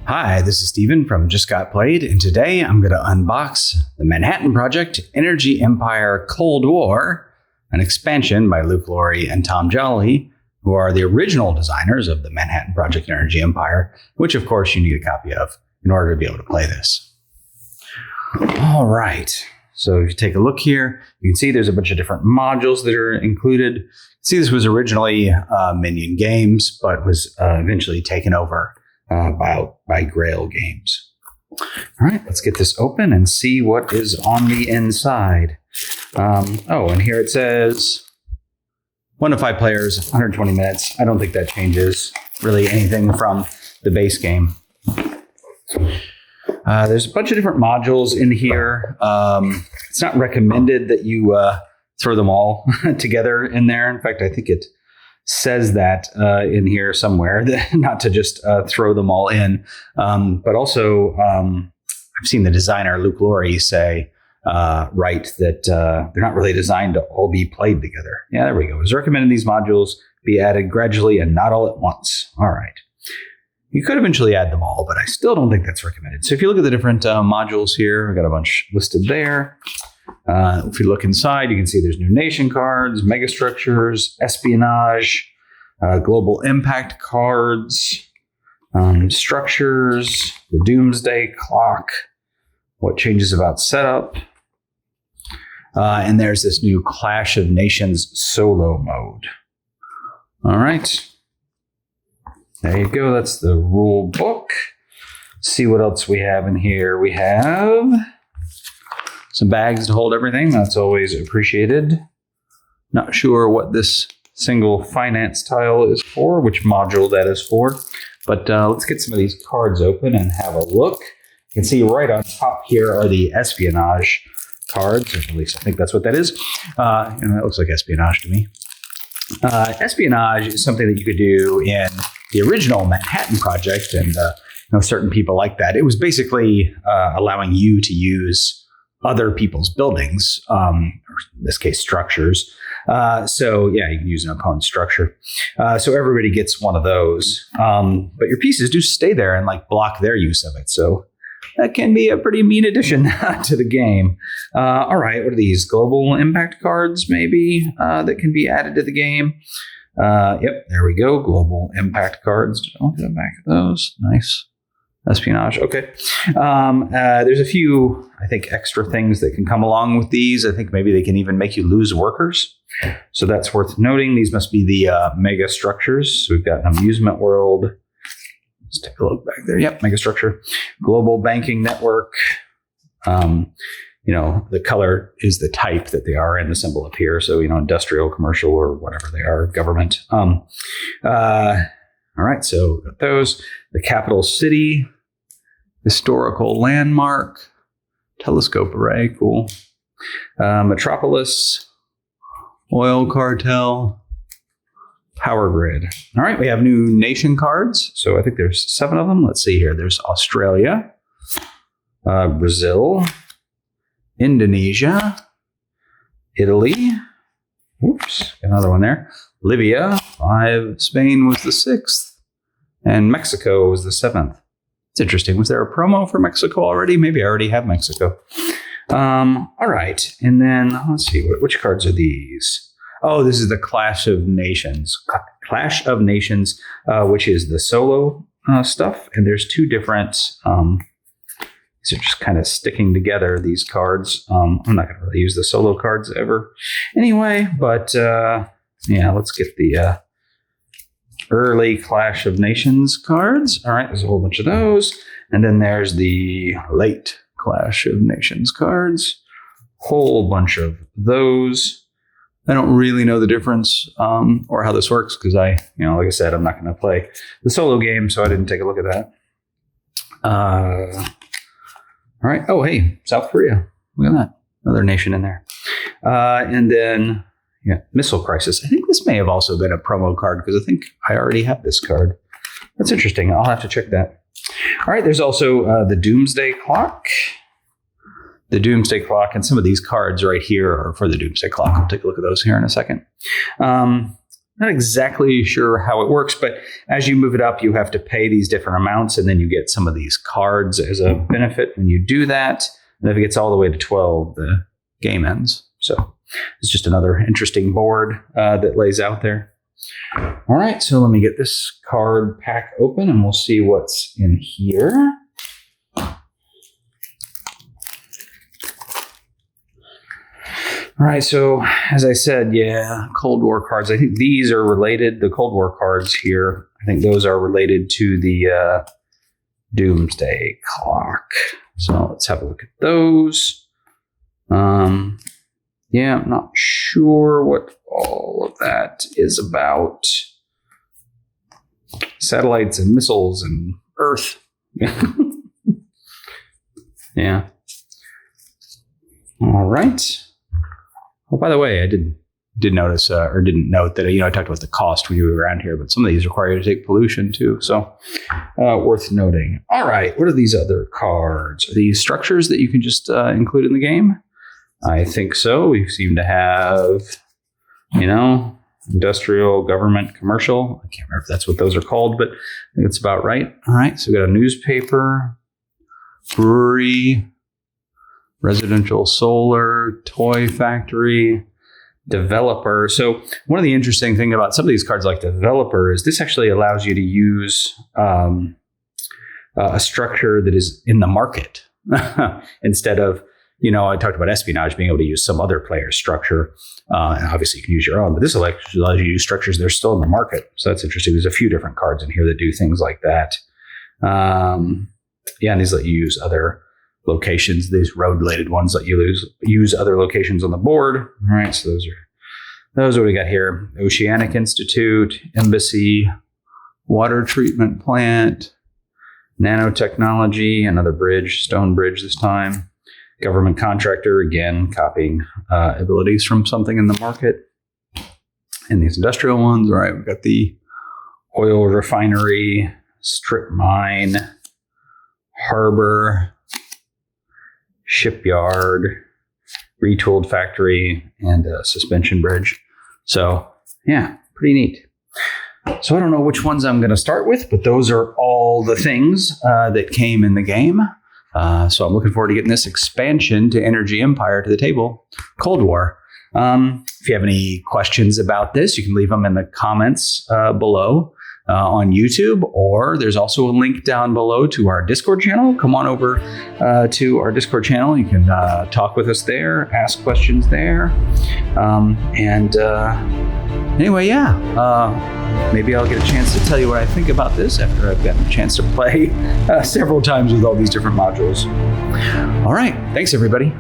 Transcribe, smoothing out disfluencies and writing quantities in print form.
Hi, this is Steven from Just Got Played, and today I'm going to unbox the Manhattan Project Energy Empire Cold War, an expansion by Luke, Laurie, and Tom Jolly, who are the original designers of the Manhattan Project Energy Empire, which of course you need a copy of in order to be able to play this. All right, so if you take a look here, you can see there's a bunch of different modules that are included. See, this was originally Minion Games, but was eventually taken over by Grail Games. All right, let's get this open and see what is on the inside. And here it says 1 to 5 players, 120 minutes. I don't think that changes really anything from the base game. There's a bunch of different modules in here. It's not recommended that you throw them all together in there. In fact, I think it says that in here somewhere, that not to just throw them all in. But also, I've seen the designer, Luke Laurie, say, write that they're not really designed to all be played together. Yeah, there we go. It's recommended these modules be added gradually and not all at once. All right. You could eventually add them all, but I still don't think that's recommended. So if you look at the different modules here, I've got a bunch listed there. If you look inside, you can see there's new nation cards, megastructures, espionage, global impact cards, structures, the Doomsday Clock, what changes about setup, and there's this new Clash of Nations solo mode. All right. There you go. That's the rule book. See what else we have in here. We have some bags to hold everything. That's always appreciated. Not sure what this single finance tile is for, which module that is for. But let's get some of these cards open and have a look. You can see right on top here are the espionage cards, or at least I think that's what that is. And that looks like espionage to me. Espionage is something that you could do in the original Manhattan Project, and certain people like that. It was basically allowing you to use other people's buildings, or in this case, structures. So yeah, you can use an opponent's structure. So everybody gets one of those. But your pieces do stay there and block their use of it. So that can be a pretty mean addition to the game. All right, what are these? Global impact cards, maybe, that can be added to the game. Yep, there we go. Global impact cards. I'll get back of those. Nice. Espionage. Okay. There's a few, I think, extra things that can come along with these. I think maybe they can even make you lose workers. So that's worth noting. These must be the mega structures. So we've got an amusement world. Let's take a look back there. Yep, mega structure. Global banking network. The color is the type that they are in the symbol up here. So, industrial, commercial, or whatever they are, government. All right, so got those. The capital city, historical landmark, telescope array, cool. Metropolis, oil cartel, power grid. All right, we have new nation cards. So I think there's 7 of them. Let's see here. There's Australia, Brazil, Indonesia, Italy. Whoops, another one there. Libya, 5. Spain was the 6th. And Mexico was the 7th. It's interesting. Was there a promo for Mexico already? Maybe I already have Mexico. All right. And then let's see. Which cards are these? Oh, this is the Clash of Nations. Clash of Nations, which is the solo stuff. And there's 2 different... these are just kind of sticking together, these cards. I'm not going to really use the solo cards ever anyway, but let's get the early Clash of Nations cards. All right, there's a whole bunch of those. And then there's the late Clash of Nations cards. Whole bunch of those. I don't really know the difference or how this works because like I said, I'm not going to play the solo game, so I didn't take a look at that. All right. Oh, hey, South Korea. Look at that. Another nation in there. And then, Missile Crisis. I think this may have also been a promo card because I think I already have this card. That's interesting. I'll have to check that. All right. There's also the Doomsday Clock. The Doomsday Clock, and some of these cards right here are for the Doomsday Clock. I'll take a look at those here in a second. not exactly sure how it works, but as you move it up, you have to pay these different amounts, and then you get some of these cards as a benefit when you do that. And if it gets all the way to 12, the game ends. So it's just another interesting board that lays out there. All right, so let me get this card pack open, and we'll see what's in here. All right, so as I said, yeah, Cold War cards. I think these are related. The Cold War cards here, I think those are related to the Doomsday Clock. So let's have a look at those. Yeah, I'm not sure what all of that is about. Satellites and missiles and Earth. Yeah. All right. Oh, by the way, I did notice or didn't note that I talked about the cost when you were around here, but some of these require you to take pollution too, so worth noting. All right, what are these other cards? Are these structures that you can just include in the game? I think so. We seem to have, industrial, government, commercial. I can't remember if that's what those are called, but I think it's about right. All right, so we got a newspaper, brewery, residential solar, toy factory, developer. So one of the interesting things about some of these cards like developer is this actually allows you to use a structure that is in the market instead of, I talked about espionage, being able to use some other player's structure. And obviously you can use your own, but this allows you to use structures that are still in the market. So that's interesting. There's a few different cards in here that do things like that. And these let you use other locations, these road-related ones let you use other locations on the board. All right, so those are what we got here. Oceanic Institute, Embassy, Water Treatment Plant, Nanotechnology, another bridge, stone bridge this time. Government contractor, again, copying abilities from something in the market. And these industrial ones, all right, we've got the oil refinery, strip mine, harbor, shipyard, retooled factory, and a suspension bridge. So, yeah, pretty neat. So I don't know which ones I'm going to start with, but those are all the things that came in the game. So I'm looking forward to getting this expansion to Energy Empire to the table, Cold War. If you have any questions about this, you can leave them in the comments below. On YouTube, or there's also a link down below to our Discord channel. Come on over to our Discord channel. You can talk with us there, ask questions there. Anyway, maybe I'll get a chance to tell you what I think about this after I've gotten a chance to play several times with all these different modules. All right. Thanks, everybody.